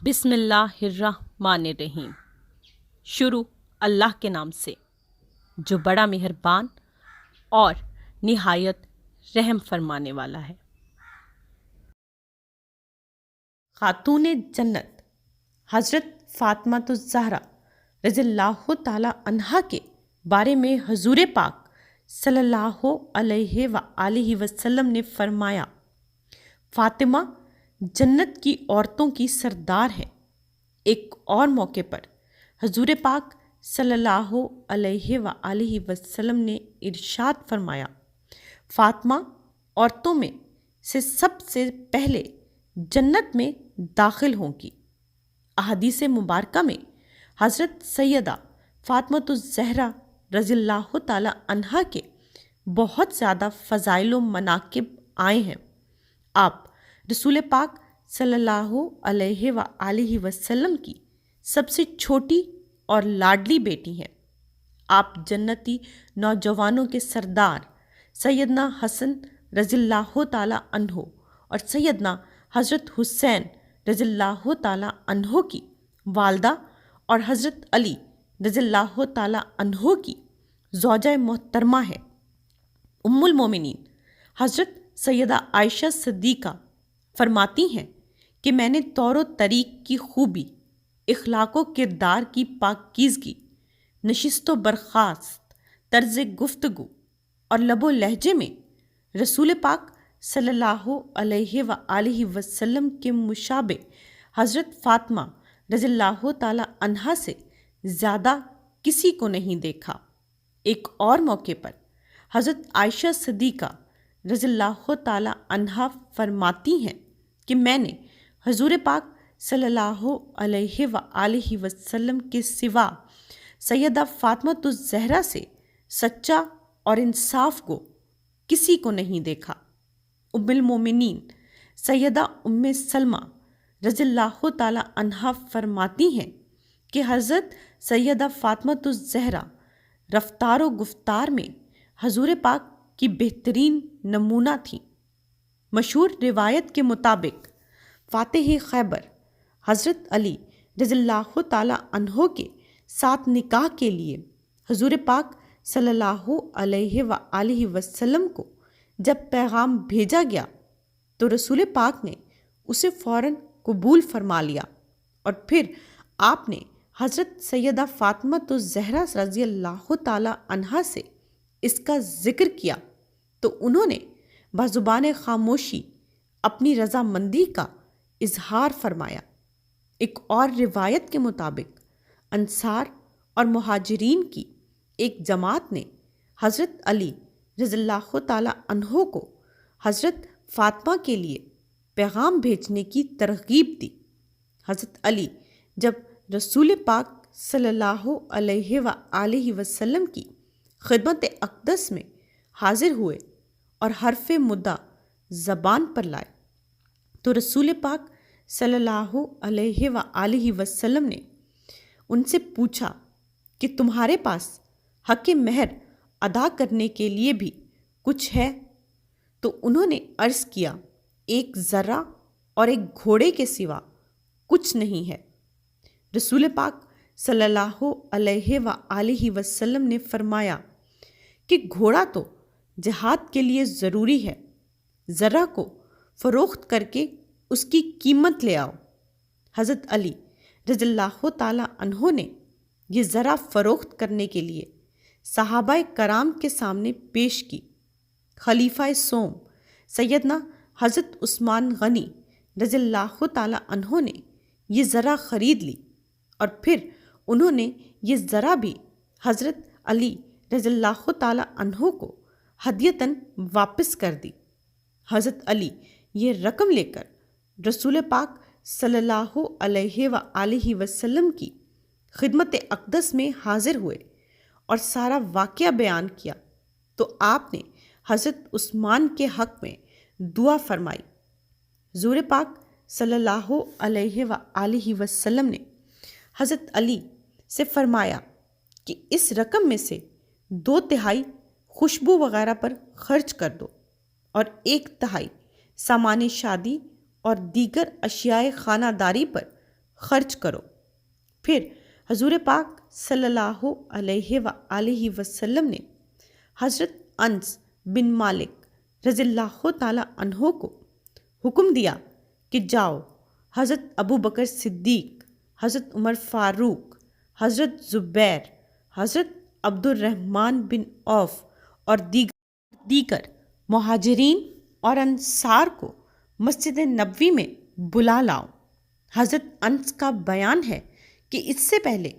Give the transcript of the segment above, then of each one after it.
بسم اللہ الرحمن الرحیم۔ شروع اللہ کے نام سے جو بڑا مہربان اور نہایت رحم فرمانے والا ہے۔ خاتون جنت حضرت فاطمہ الزہرا رضی اللہ تعالی عنہا کے بارے میں حضور پاک صلی اللہ علیہ وآلہ وسلم نے فرمایا، فاطمہ جنت کی عورتوں کی سردار ہے۔ ایک اور موقع پر حضور پاک صلی اللہ علیہ وآلہ وسلم نے ارشاد فرمایا، فاطمہ عورتوں میں سے سب سے پہلے جنت میں داخل ہوں گی۔ احادیث مبارکہ میں حضرت سیدہ فاطمہ الزہرا رضی اللہ تعالی عنہا کے بہت زیادہ فضائل و مناقب آئے ہیں۔ آپ رسول پاک صلی اللہ علیہ وآلہ وسلم کی سب سے چھوٹی اور لاڈلی بیٹی ہیں۔ آپ جنتی نوجوانوں کے سردار سیدنا حسن رضی اللہ تعالی عنہ اور سیدنا حضرت حسین رضی اللہ تعالی عنہ کی والدہ اور حضرت علی رضی اللہ تعالی عنہ کی زوجہ محترمہ ہیں۔ ام المومنین حضرت سیدہ عائشہ صدیقہ فرماتی ہیں کہ میں نے طور و طریق کی خوبی، اخلاق و کردار کی پاکیزگی، نشست و برخاست، طرز گفتگو اور لب و لہجے میں رسول پاک صلی اللہ علیہ وآلہ وسلم کے مشابہ حضرت فاطمہ رضی اللہ تعالی عنہا سے زیادہ کسی کو نہیں دیکھا۔ ایک اور موقع پر حضرت عائشہ صدیقہ رضی اللہ تعالی عنہا فرماتی ہیں کہ میں نے حضور پاک صلی اللہ علیہ وآلہ وسلم کے سوا سیدہ فاطمہ الزہرا سے سچا اور انصاف کو کسی کو نہیں دیکھا۔ ام المومنین سیدہ ام سلمہ رضی اللہ تعالی عنہا فرماتی ہیں کہ حضرت سیدہ فاطمہ الزہرا رفتار و گفتار میں حضور پاک کی بہترین نمونہ تھیں۔ مشہور روایت کے مطابق فاتح خیبر حضرت علی رضی اللہ تعالی عنہ کے ساتھ نکاح کے لیے حضور پاک صلی اللہ علیہ وآلہ وسلم کو جب پیغام بھیجا گیا تو رسول پاک نے اسے فوراً قبول فرما لیا، اور پھر آپ نے حضرت سیدہ فاطمہ الزہرا رضی اللہ تعالی عنہا سے اس کا ذکر کیا تو انہوں نے بزبان خاموشی اپنی رضامندی کا اظہار فرمایا۔ ایک اور روایت کے مطابق انصار اور مہاجرین کی ایک جماعت نے حضرت علی رضی اللہ تعالی عنہ کو حضرت فاطمہ کے لیے پیغام بھیجنے کی ترغیب دی۔ حضرت علی جب رسول پاک صلی اللہ علیہ وآلہ وسلم کی خدمت اقدس میں حاضر ہوئے اور حرف مدہ زبان پر لائے تو رسول پاک صلی اللہ علیہ وآلہ وسلم نے ان سے پوچھا کہ تمہارے پاس حق مہر ادا کرنے کے لیے بھی کچھ ہے؟ تو انہوں نے عرض کیا، ایک ذرہ اور ایک گھوڑے کے سوا کچھ نہیں ہے۔ رسول پاک صلی اللہ علیہ وآلہ وسلم نے فرمایا کہ گھوڑا تو جہاد کے لیے ضروری ہے، ذرہ کو فروخت کر کے اس کی قیمت لے آؤ۔ حضرت علی رضی اللہ تعالی عنہ نے یہ ذرہ فروخت کرنے کے لیے صحابہ کرام کے سامنے پیش کی۔ خلیفہ سوم سیدنا حضرت عثمان غنی رضی اللہ تعالی عنہ نے یہ ذرہ خرید لی، اور پھر انہوں نے یہ ذرہ بھی حضرت علی رضی اللہ تعالی عنہ کو ہدیتاً واپس کر دی۔ حضرت علی یہ رقم لے کر رسول پاک صلی اللہ علیہ وآلہ وسلم کی خدمت اقدس میں حاضر ہوئے اور سارا واقعہ بیان کیا تو آپ نے حضرت عثمان کے حق میں دعا فرمائی۔ حضور پاک صلی اللہ علیہ وآلہ وسلم نے حضرت علی سے فرمایا کہ اس رقم میں سے 2/3 خوشبو وغیرہ پر خرچ کر دو اور 1/3 سامان شادی اور دیگر اشیاء خانہ داری پر خرچ کرو۔ پھر حضور پاک صلی اللہ علیہ وآلہ وسلم نے حضرت انس بن مالک رضی اللہ تعالیٰ عنہ کو حکم دیا کہ جاؤ حضرت ابو بکر صدیق، حضرت عمر فاروق، حضرت زبیر، حضرت عبد الرحمن بن عوف اور دیگر مہاجرین اور انصار کو مسجد نبوی میں بلا لاؤ۔ حضرت انس کا بیان ہے کہ اس سے پہلے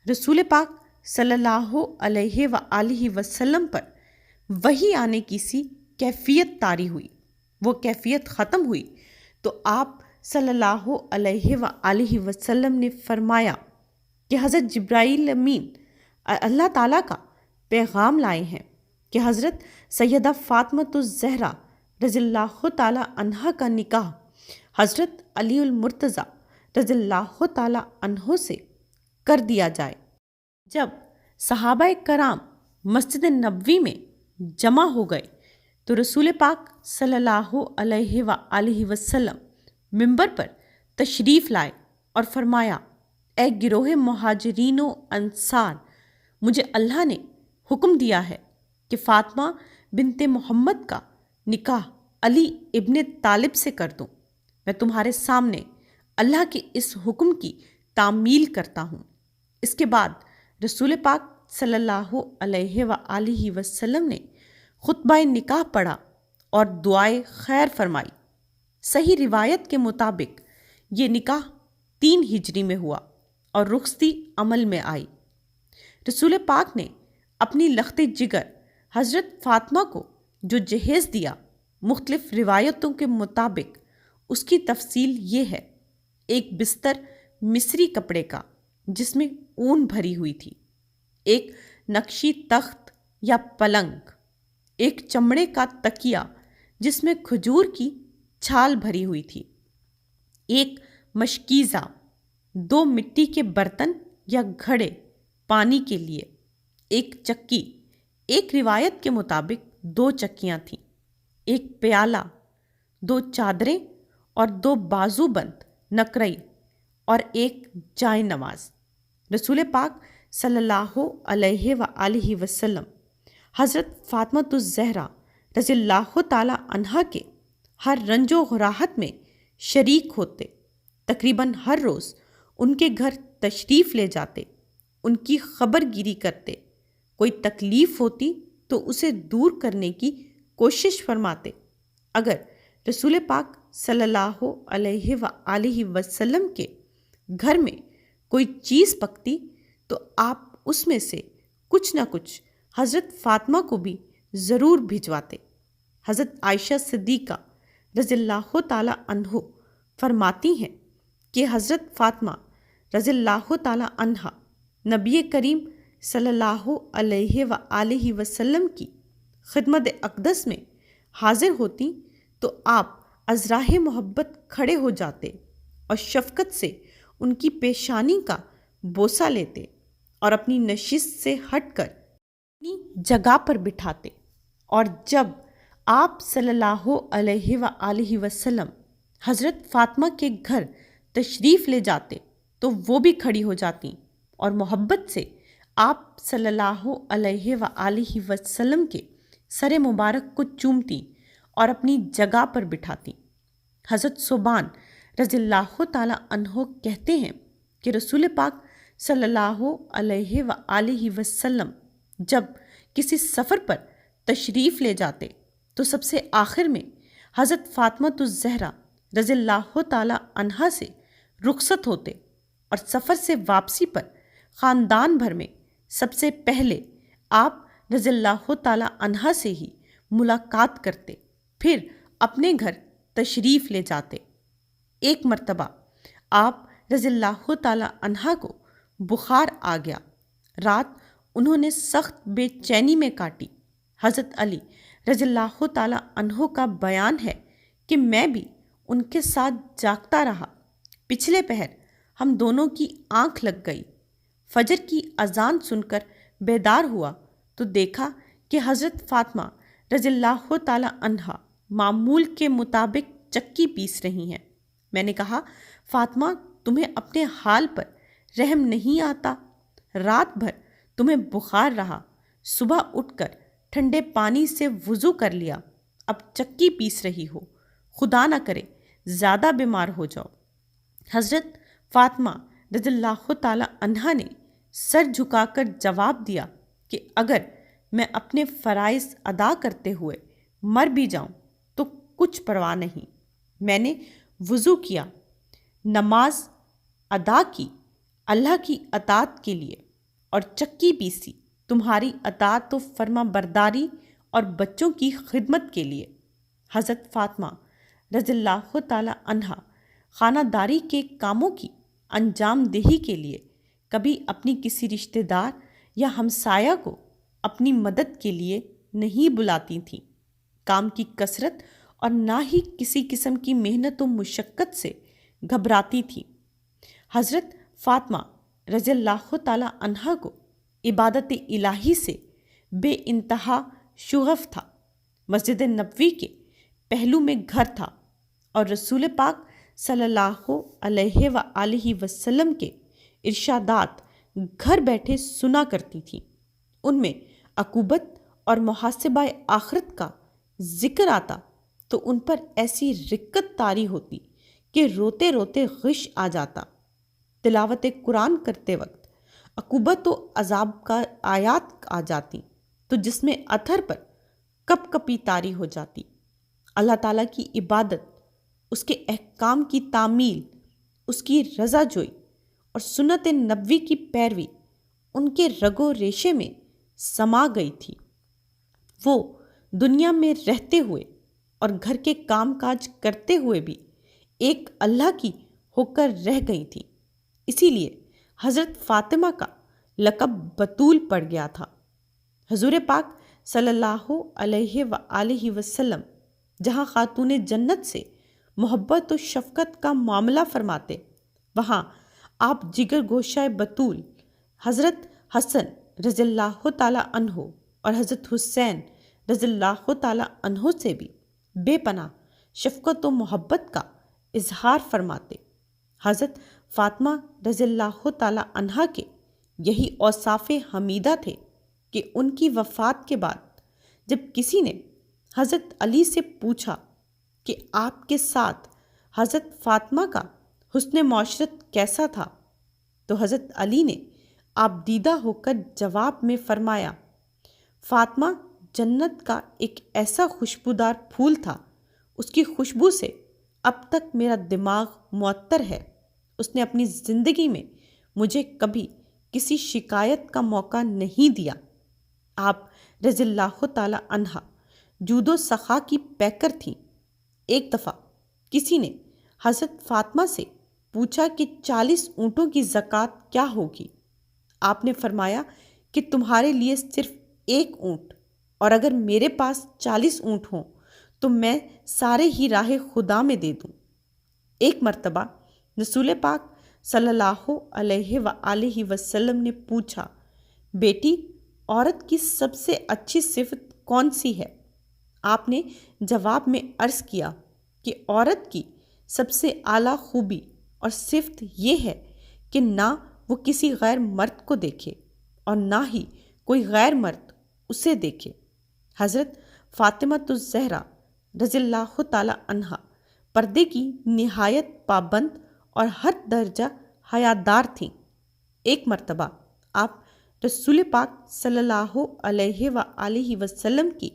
رسول پاک صلی اللہ علیہ وآلہ وسلم پر وحی آنے کی سی کیفیت طاری ہوئی۔ وہ کیفیت ختم ہوئی تو آپ صلی اللہ علیہ وآلہ وسلم نے فرمایا کہ حضرت جبرائیل امین اللہ تعالیٰ کا پیغام لائے ہیں کہ حضرت سیدہ فاطمۃ الزہرا رضی اللہ تعالیٰ عنہا کا نکاح حضرت علی المرتضیٰ رضی اللہ تعالیٰ عنہ سے کر دیا جائے۔ جب صحابہ کرام مسجد نبوی میں جمع ہو گئے تو رسول پاک صلی اللہ علیہ وآلہ وسلم منبر پر تشریف لائے اور فرمایا، اے گروہ مہاجرین و انصار، مجھے اللہ نے حکم دیا ہے کہ فاطمہ بنت محمد کا نکاح علی ابن طالب سے کر دوں۔ میں تمہارے سامنے اللہ کے اس حکم کی تعمیل کرتا ہوں۔ اس کے بعد رسول پاک صلی اللہ علیہ وآلہ وسلم نے خطبہ نکاح پڑھا اور دعائے خیر فرمائی۔ صحیح روایت کے مطابق یہ نکاح 3 ہجری میں ہوا اور رخصتی عمل میں آئی۔ رسول پاک نے اپنی لخت جگر حضرت فاطمہ کو جو جہیز دیا، مختلف روایتوں کے مطابق اس کی تفصیل یہ ہے: ایک بستر مصری کپڑے کا جس میں اون بھری ہوئی تھی، ایک نقشی تخت یا پلنگ، ایک چمڑے کا تکیہ جس میں کھجور کی چھال بھری ہوئی تھی، ایک مشکیزہ، 2 مٹی کے برتن یا گھڑے پانی کے لیے، ایک چکی، ایک روایت کے مطابق 2 چکیاں تھیں، ایک پیالہ، 2 چادریں اور 2 بازو بند نقرئی اور ایک جائے نماز۔ رسول پاک صلی اللہ علیہ وآلہ وسلم حضرت فاطمۃ الزہرا رضی اللہ تعالیٰ عنہا کے ہر رنج و غراحت میں شریک ہوتے، تقریباً ہر روز ان کے گھر تشریف لے جاتے، ان کی خبر گیری کرتے، کوئی تکلیف ہوتی تو اسے دور کرنے کی کوشش فرماتے۔ اگر رسول پاک صلی اللہ علیہ وآلہ وسلم کے گھر میں کوئی چیز پکتی تو آپ اس میں سے کچھ نہ کچھ حضرت فاطمہ کو بھی ضرور بھجواتے۔ حضرت عائشہ صدیقہ رضی اللہ تعالیٰ عنہ فرماتی ہیں کہ حضرت فاطمہ رضی اللہ تعالیٰ عنہا نبی کریم صلی اللہ علیہ وآلہ وسلم کی خدمت اقدس میں حاضر ہوتی تو آپ از راہ محبت کھڑے ہو جاتے اور شفقت سے ان کی پیشانی کا بوسہ لیتے اور اپنی نشست سے ہٹ کر اپنی جگہ پر بٹھاتے، اور جب آپ صلی اللہ علیہ وآلہ وسلم حضرت فاطمہ کے گھر تشریف لے جاتے تو وہ بھی کھڑی ہو جاتی اور محبت سے آپ صلی اللہ علیہ وآلہ وسلم کے سر مبارک کو چومتی اور اپنی جگہ پر بٹھاتی۔ حضرت ثوبان رضی اللہ تعالیٰ عنہ کہتے ہیں کہ رسول پاک صلی اللہ علیہ وآلہ وسلم جب کسی سفر پر تشریف لے جاتے تو سب سے آخر میں حضرت فاطمۃ الزہرا رضی اللہ تعالیٰ عنہا سے رخصت ہوتے اور سفر سے واپسی پر خاندان بھر میں سب سے پہلے آپ رضی اللہ تعالیٰ عنہا سے ہی ملاقات کرتے، پھر اپنے گھر تشریف لے جاتے۔ ایک مرتبہ آپ رضی اللہ تعالیٰ عنہا کو بخار آ گیا، رات انہوں نے سخت بے چینی میں کاٹی۔ حضرت علی رضی اللہ تعالیٰ عنہ کا بیان ہے کہ میں بھی ان کے ساتھ جاگتا رہا۔ پچھلے پہر ہم دونوں کی آنکھ لگ گئی، فجر کی اذان سن کر بیدار ہوا تو دیکھا کہ حضرت فاطمہ رضی اللہ تعالیٰ عنہا معمول کے مطابق چکی پیس رہی ہیں۔ میں نے کہا، فاطمہ تمہیں اپنے حال پر رحم نہیں آتا؟ رات بھر تمہیں بخار رہا، صبح اٹھ کر ٹھنڈے پانی سے وضو کر لیا، اب چکی پیس رہی ہو، خدا نہ کرے زیادہ بیمار ہو جاؤ۔ حضرت فاطمہ رضی اللہ تعالی عنہا نے سر جھکا کر جواب دیا کہ اگر میں اپنے فرائض ادا کرتے ہوئے مر بھی جاؤں تو کچھ پرواہ نہیں۔ میں نے وضو کیا، نماز ادا کی اللہ کی اطاعت کے لیے، اور چکی پیسی تمہاری اطاعت و فرما برداری اور بچوں کی خدمت کے لیے۔ حضرت فاطمہ رضی اللہ تعالی عنہا خانہ داری کے کاموں کی انجام دہی کے لیے کبھی اپنی کسی رشتہ دار یا ہمسایہ کو اپنی مدد کے لیے نہیں بلاتی تھیں، کام کی کثرت اور نہ ہی کسی قسم کی محنت و مشقت سے گھبراتی تھیں۔ حضرت فاطمہ رضی اللہ تعالی عنہا کو عبادت الہی سے بے انتہا شغف تھا۔ مسجد نبوی کے پہلو میں گھر تھا اور رسول پاک صلی اللہ علیہ وآلہ وسلم کے ارشادات گھر بیٹھے سنا کرتی تھیں۔ ان میں عقوبت اور محاسبہ آخرت کا ذکر آتا تو ان پر ایسی رقت طاری ہوتی کہ روتے روتے غش آ جاتا۔ تلاوت قرآن کرتے وقت عقوبت و عذاب کا آیات آ جاتی تو جس میں اتھر پر کپ کپی طاری ہو جاتی۔ اللہ تعالیٰ کی عبادت، اس کے احکام کی تعمیل، اس کی رضا جوئی اور سنت نبوی کی پیروی ان کے رگ و ریشے میں سما گئی تھی۔ وہ دنیا میں رہتے ہوئے اور گھر کے کام کاج کرتے ہوئے بھی ایک اللہ کی ہو کر رہ گئی تھی۔ اسی لیے حضرت فاطمہ کا لقب بتول پڑ گیا تھا۔ حضور پاک صلی اللہ علیہ وآلہ وسلم جہاں خاتون جنت سے محبت و شفقت کا معاملہ فرماتے، وہاں آپ جگر گوشہ بتول حضرت حسن رضی اللہ تعالی عنہ اور حضرت حسین رضی اللہ تعالی عنہ سے بھی بے پناہ شفقت و محبت کا اظہار فرماتے۔ حضرت فاطمہ رضی اللہ تعالی عنہا کے یہی اوصاف حمیدہ تھے کہ ان کی وفات کے بعد جب کسی نے حضرت علی سے پوچھا کہ آپ کے ساتھ حضرت فاطمہ کا حسن معاشرت کیسا تھا، تو حضرت علی نے آپ دیدہ ہو کر جواب میں فرمایا، فاطمہ جنت کا ایک ایسا خوشبودار پھول تھا، اس کی خوشبو سے اب تک میرا دماغ معطر ہے۔ اس نے اپنی زندگی میں مجھے کبھی کسی شکایت کا موقع نہیں دیا۔ آپ رضی اللہ تعالی عنہا جود و سخا کی پیکر تھیں۔ ایک دفعہ کسی نے حضرت فاطمہ سے پوچھا کہ 40 اونٹوں کی زکوٰۃ کیا ہوگی؟ آپ نے فرمایا کہ تمہارے لیے صرف ایک اونٹ، اور اگر میرے پاس 40 اونٹ ہوں تو میں سارے ہی راہ خدا میں دے دوں۔ ایک مرتبہ رسول پاک صلی اللہ علیہ وآلہ وسلم نے پوچھا، بیٹی عورت کی سب سے اچھی صفت کون سی ہے؟ آپ نے جواب میں عرض کیا کہ عورت کی سب سے اعلیٰ خوبی اور صفت یہ ہے کہ نہ وہ کسی غیر مرد کو دیکھے اور نہ ہی کوئی غیر مرد اسے دیکھے۔ حضرت فاطمہ الزہرا رضی اللہ تعالی عنہا پردے کی نہایت پابند اور ہر درجہ حیادار تھیں۔ ایک مرتبہ آپ رسول پاک صلی اللہ علیہ وآلہ وسلم کی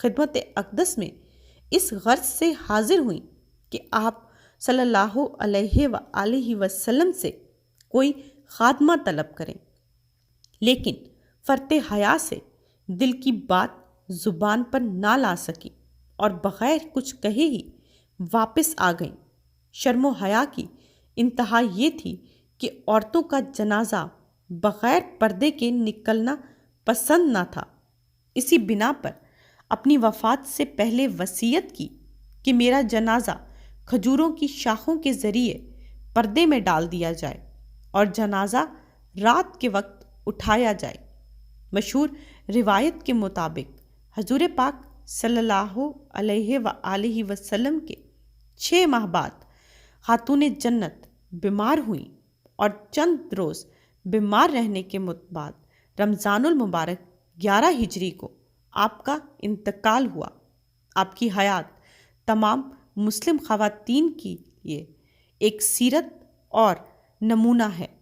خدمت اقدس میں اس غرض سے حاضر ہوئیں کہ آپ صلی اللہ علیہ وآلہ وسلم سے کوئی خادمہ طلب کریں، لیکن فرط حیا سے دل کی بات زبان پر نہ لا سکی اور بغیر کچھ کہے ہی واپس آ گئیں۔ شرم و حیا کی انتہا یہ تھی کہ عورتوں کا جنازہ بغیر پردے کے نکلنا پسند نہ تھا۔ اسی بنا پر اپنی وفات سے پہلے وصیت کی کہ میرا جنازہ کھجوروں کی شاخوں کے ذریعے پردے میں ڈال دیا جائے اور جنازہ رات کے وقت اٹھایا جائے۔ مشہور روایت کے مطابق حضور پاک صلی اللہ علیہ وآلہ وسلم کے 6 ماہ بعد خاتون جنت بیمار ہوئیں اور چند روز بیمار رہنے کے بعد رمضان المبارک 11 ہجری کو آپ کا انتقال ہوا۔ آپ کی حیات تمام مسلم خواتین کے لیے ایک سیرت اور نمونہ ہے۔